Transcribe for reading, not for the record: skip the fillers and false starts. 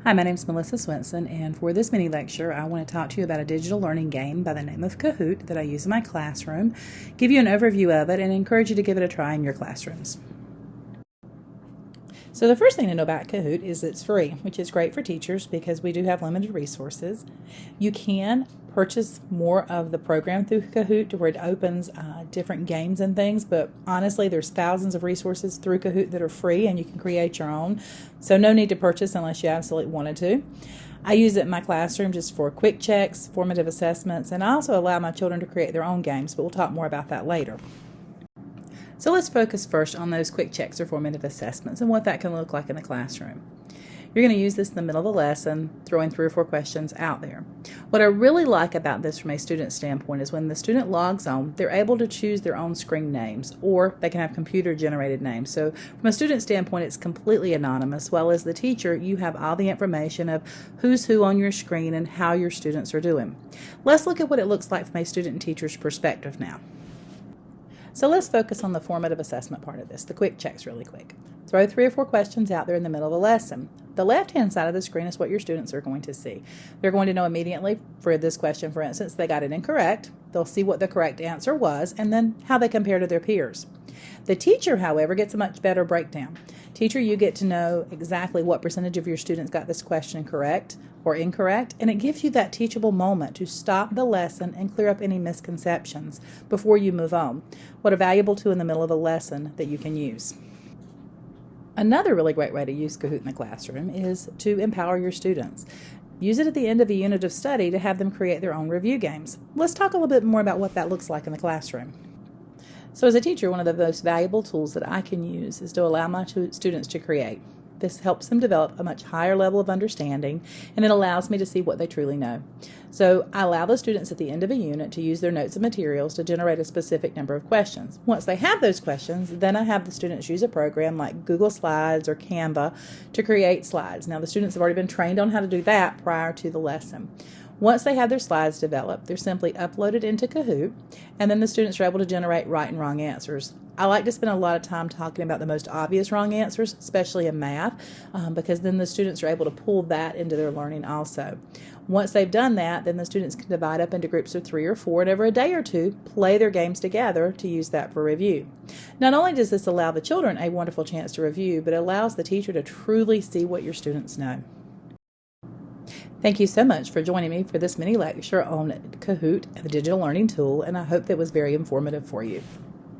Hi, my name is Melissa Swinson, and for this mini lecture, I want to talk to you about a digital learning game by the name of Kahoot that I use in my classroom, give you an overview of it, and encourage you to give it a try in your classrooms. So the first thing to know about Kahoot is it's free, which is great for teachers because we do have limited resources. You can purchase more of the program through Kahoot to where it opens different games and things, but honestly there's thousands of resources through Kahoot that are free and you can create your own, so no need to purchase unless you absolutely wanted to. I use it in my classroom just for quick checks, formative assessments, and I also allow my children to create their own games, but we'll talk more about that later. So let's focus first on those quick checks or formative assessments and what that can look like in the classroom. You're going to use this in the middle of the lesson, throwing 3 or 4 questions out there. What I really like about this from a student standpoint is when the student logs on, they're able to choose their own screen names, or they can have computer-generated names. So from a student standpoint, it's completely anonymous, while as the teacher, you have all the information of who's who on your screen and how your students are doing. Let's look at what it looks like from a student and teacher's perspective now. So let's focus on the formative assessment part of this, the quick checks really quick. Throw 3 or 4 questions out there in the middle of the lesson. The left-hand side of the screen is what your students are going to see. They're going to know immediately, for this question, for instance, they got it incorrect. They'll see what the correct answer was and then how they compare to their peers. The teacher, however, gets a much better breakdown. Teacher, you get to know exactly what percentage of your students got this question correct or incorrect, and it gives you that teachable moment to stop the lesson and clear up any misconceptions before you move on. What a valuable tool in the middle of a lesson that you can use. Another really great way to use Kahoot in the classroom is to empower your students. Use it at the end of a unit of study to have them create their own review games. Let's talk a little bit more about what that looks like in the classroom. So as a teacher, one of the most valuable tools that I can use is to allow my students to create. This helps them develop a much higher level of understanding, and it allows me to see what they truly know. So I allow the students at the end of a unit to use their notes and materials to generate a specific number of questions. Once they have those questions, then I have the students use a program like Google Slides or Canva to create slides. Now the students have already been trained on how to do that prior to the lesson. Once they have their slides developed, they're simply uploaded into Kahoot, and then the students are able to generate right and wrong answers. I like to spend a lot of time talking about the most obvious wrong answers, especially in math, because then the students are able to pull that into their learning also. Once they've done that, then the students can divide up into groups of 3 or 4, and over a day or 2, play their games together to use that for review. Not only does this allow the children a wonderful chance to review, but it allows the teacher to truly see what your students know. Thank you so much for joining me for this mini lecture on Kahoot, the digital learning tool, and I hope that was very informative for you.